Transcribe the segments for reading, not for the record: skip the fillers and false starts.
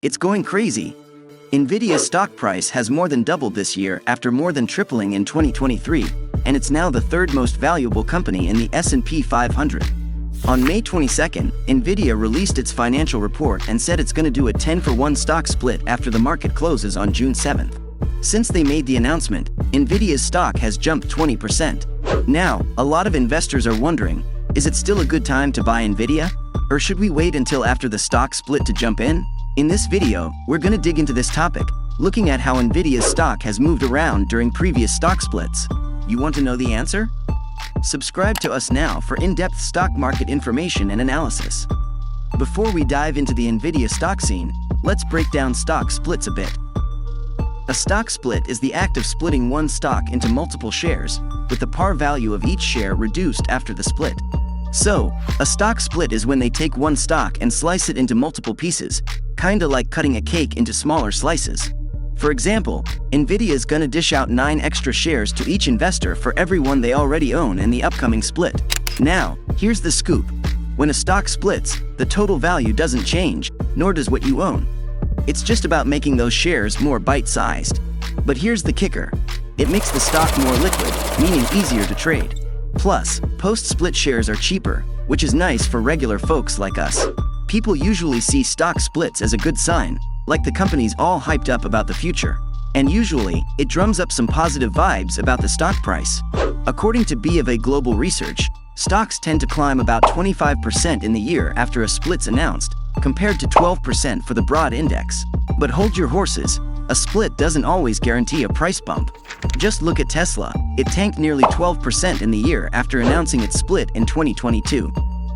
It's going crazy. Nvidia's stock price has more than doubled this year after more than tripling in 2023, and it's now the third most valuable company in the S&P 500. On May 22nd, Nvidia released its financial report and said it's going to do a 10-for-1 stock split after the market closes on June 7th. Since they made the announcement, Nvidia's stock has jumped 20%. Now, a lot of investors are wondering, is it still a good time to buy Nvidia? Or should we wait until after the stock split to jump in? In this video, we're going to dig into this topic, looking at how Nvidia's stock has moved around during previous stock splits. You want to know the answer? Subscribe to us now for in-depth stock market information and analysis. Before we dive into the Nvidia stock scene, let's break down stock splits a bit. A stock split is the act of splitting one stock into multiple shares, with the par value of each share reduced after the split. So, a stock split is when they take one stock and slice it into multiple pieces, kinda like cutting a cake into smaller slices. For example, Nvidia's gonna dish out 9 extra shares to each investor for every one they already own in the upcoming split. Now, here's the scoop. When a stock splits, the total value doesn't change, nor does what you own. It's just about making those shares more bite-sized. But here's the kicker. It makes the stock more liquid, meaning easier to trade. Plus, post-split shares are cheaper, which is nice for regular folks like us. People usually see stock splits as a good sign, like the company's all hyped up about the future. And usually, it drums up some positive vibes about the stock price. According to BofA Global Research, stocks tend to climb about 25% in the year after a split's announced, compared to 12% for the broad index. But hold your horses, a split doesn't always guarantee a price bump. Just look at Tesla, it tanked nearly 12% in the year after announcing its split in 2022.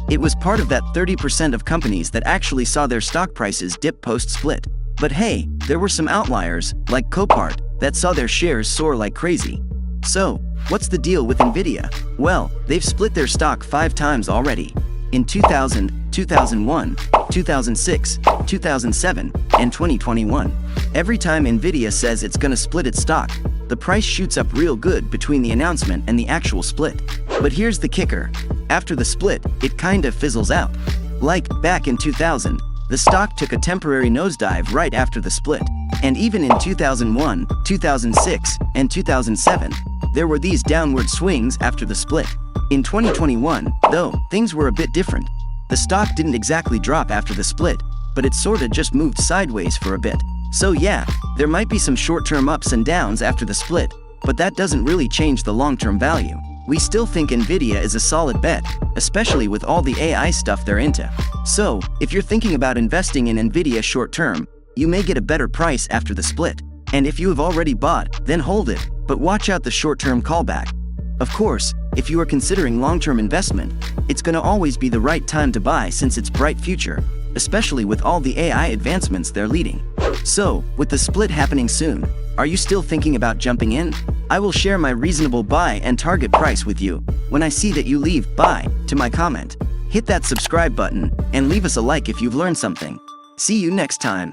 It was part of that 30% of companies that actually saw their stock prices dip post-split. But hey, there were some outliers, like Copart, that saw their shares soar like crazy. So, what's the deal with Nvidia? Well, they've split their stock 5 times already. In 2000, 2001, 2006, 2007, and 2021. Every time Nvidia says it's gonna split its stock, the price shoots up real good between the announcement and the actual split. But here's the kicker. After the split, it kinda fizzles out. Like, back in 2000, the stock took a temporary nosedive right after the split. And even in 2001, 2006, and 2007, there were these downward swings after the split. In 2021, though, things were a bit different. The stock didn't exactly drop after the split, but it sorta just moved sideways for a bit. So yeah, there might be some short-term ups and downs after the split, but that doesn't really change the long-term value. We still think Nvidia is a solid bet, especially with all the AI stuff they're into. So, if you're thinking about investing in Nvidia short-term, you may get a better price after the split. And if you have already bought, then hold it, but watch out the short-term callback. Of course, if you are considering long-term investment, it's gonna always be the right time to buy since it's bright future, especially with all the AI advancements they're leading. So, with the split happening soon, are you still thinking about jumping in? I will share my reasonable buy and target price with you when I see that you leave buy to my comment. Hit that subscribe button and leave us a like if you've learned something. See you next time.